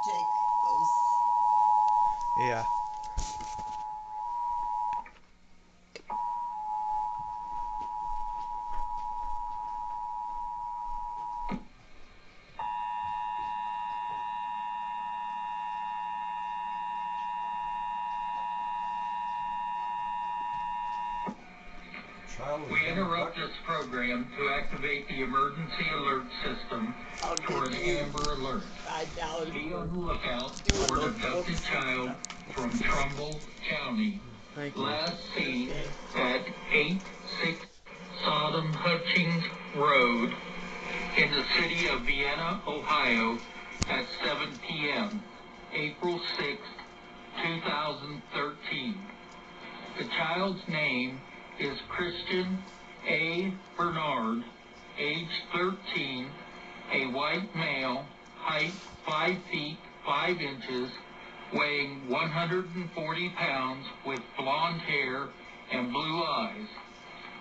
take those. Yeah. We interrupt this program to activate the emergency alert system for an Amber Alert. Be on the lookout for an abducted child from Trumbull County. Last seen at 86 Sodom Hutchings Road in the city of Vienna, Ohio at 7 p.m., April 6, 2013. The child's name is Christian A. Bernard, age 13, a white male, height 5 feet 5 inches, weighing 140 pounds, with blonde hair and blue eyes.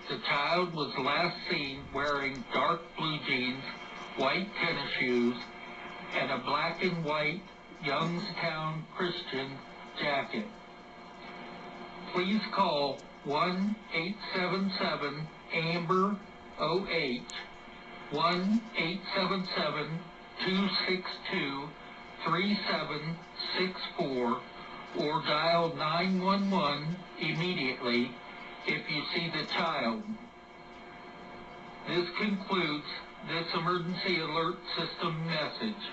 The child was last seen wearing dark blue jeans, white tennis shoes, and a black and white Youngstown Christian jacket. Please call 1-877-AMBER-OH, 1-877-262-3764, or dial 911 immediately if you see the child. This concludes this emergency alert system message.